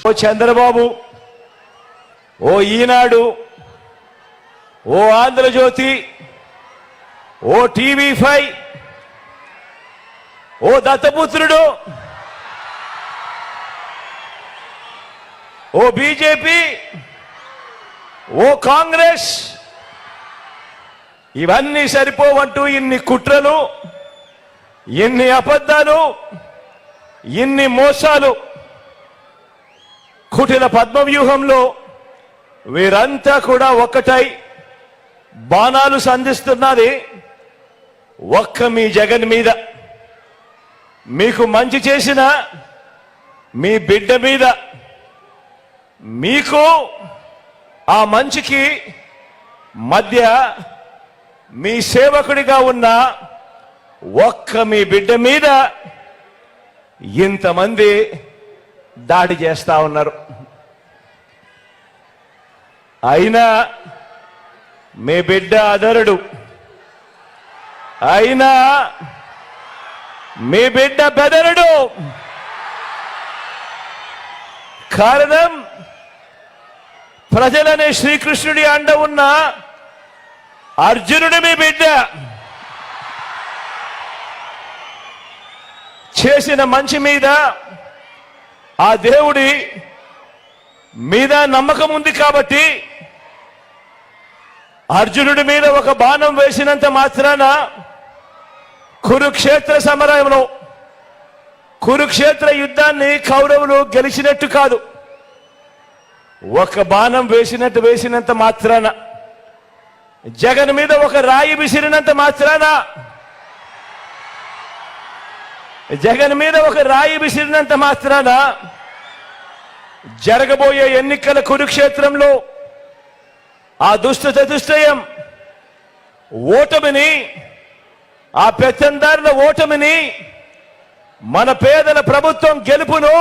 ఓ చంద్రబాబు, ఓ ఈనాడు, ఓ ఆంధ్రజ్యోతి, ఓ TV5, ఓ దత్తపుత్రుడు, ఓ BJP, ఓ కాంగ్రెస్, ఇవన్నీ సరిపోవంటూ ఇన్ని కుట్రలు, ఇన్ని అబద్ధాలు, ఇన్ని మోసాలు, కుటిల పద్మవ్యూహంలో వీరంతా కూడా ఒక్కటై బాణాలు సంధిస్తున్నది ఒక్క మీ జగన్ మీద. మీకు మంచి చేసిన మీ బిడ్డ మీద, మీకు ఆ మంచికి మధ్య మీ సేవకుడిగా ఉన్న ఒక్క మీ బిడ్డ మీద ఇంతమంది దాడి చేస్తా ఉన్నారు. అయినా మీ బిడ్డ అదరుడు, అయినా మీ బిడ్డ బెదరుడు. కారణం, ప్రజలనే శ్రీకృష్ణుడి అండ ఉన్న అర్జునుడు మీ బిడ్డ. చేసిన మంచి మీద ఆ దేవుడి మీద నమ్మకం ఉంది కాబట్టి అర్జునుడి మీద ఒక బాణం వేసినంత మాత్రాన కురుక్షేత్ర సమరంలో, కురుక్షేత్ర యుద్ధాన్ని కౌరవులు గెలిచినట్టు కాదు. ఒక బాణం వేసినంత మాత్రాన, జగన్ మీద ఒక రాయి విసిరినంత మాత్రాన, జగన్ మీద ఒక రాయి విసిరినంత మాత్రాన జరగబోయే ఎన్నికల కురుక్షేత్రంలో ఆ దుష్ట చతుష్టయం ఓటమిని, ఆ పెత్తందారుల ఓటమిని, మన పేదల ప్రభుత్వం గెలుపును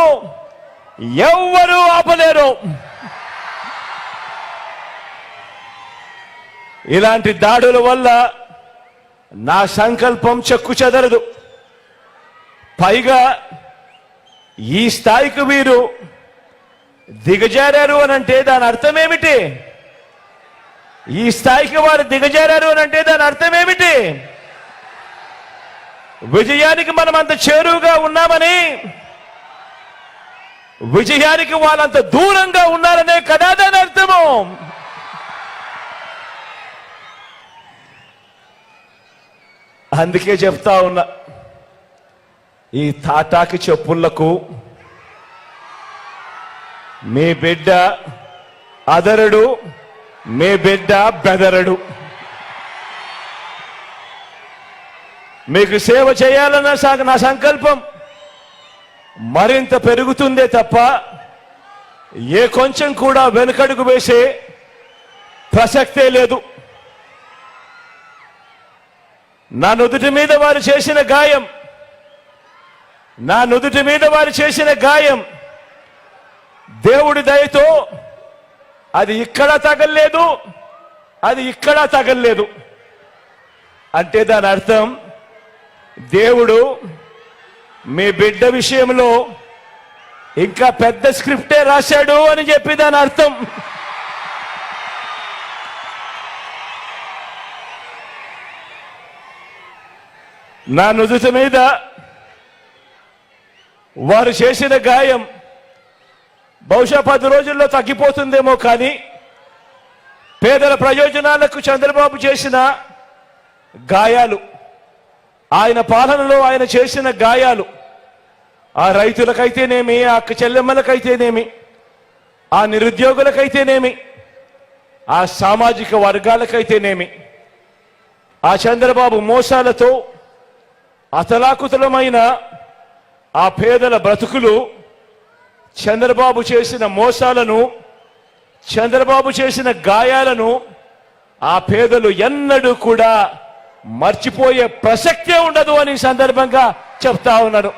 ఎవ్వరూ ఆపలేరు. ఇలాంటి దాడుల వల్ల నా సంకల్పం చెక్కు చెదరదు. పైగా ఈ స్థాయికి వీరు దిగజారారు అనంటే దాని అర్థం ఏమిటి? ఈ స్థాయికి వారు దిగజారారు అనంటే దాని అర్థం ఏమిటి? విజయానికి మనం అంత చేరువుగా ఉన్నామని, విజయానికి వాళ్ళంత దూరంగా ఉన్నారనే కదా దాని అర్థము. అందుకే చెప్తా ఉన్నా, ఈ తాటాకి చెప్పుళ్లకు మీ బిడ్డ అదరుడు, మీ బిడ్డ బెదరడు. మీకు సేవ చేయాలన్న నా సంకల్పం మరింత పెరుగుతుందే తప్ప ఏ కొంచెం కూడా వెనుకడుగు వేసే ప్రసక్తే లేదు. నా నుదుటి మీద వారు చేసిన గాయం, నా నుదుటి మీద వారు చేసిన గాయం దేవుడి దయతో అది ఇక్కడ తగల్లేదు, అది ఇక్కడ తగల్లేదు. అంటే దాని అర్థం దేవుడు మీ బిడ్డ విషయంలో ఇంకా పెద్ద స్క్రిప్టే రాశాడు అని చెప్పి దాని అర్థం. నా నుదుటి మీద వారు చేసిన గాయం బహుశా 10 రోజుల్లో తగ్గిపోతుందేమో, కానీ పేదల ప్రయోజనాలకు చంద్రబాబు చేసిన గాయాలు, ఆయన పాలనలో ఆయన చేసిన గాయాలు, ఆ రైతులకైతేనేమి, ఆ అక్క చెల్లెమ్మలకైతేనేమి, ఆ నిరుద్యోగులకైతేనేమి, ఆ సామాజిక వర్గాలకైతేనేమి, ఆ చంద్రబాబు మోసాలతో అతలాకుతలమైన ఆ పేదల బ్రతుకులు, చంద్రబాబు చేసిన మోసాలను, చంద్రబాబు చేసిన గాయాలను ఆ పేదలు ఎన్నడూ కూడా మర్చిపోయే ప్రసక్తే ఉండదు అని సందర్భంగా చెప్తా ఉన్నారు.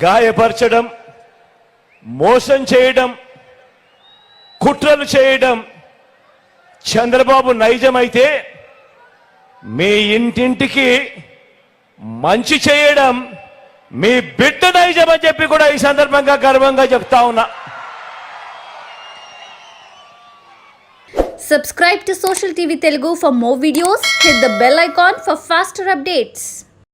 గాయపరచడం, మోసం చేయడం, కుట్రలు చేయడం చంద్రబాబు నైజమైతే, మీ ఇంటింటికి మంచి చేయడం మీ బిడ్డ నైజం అని చెప్పి కూడా ఈ సందర్భంగా గర్వంగా చెప్తా ఉన్నా. Subscribe to Social TV Telugu for more videos. Hit the bell icon for faster updates.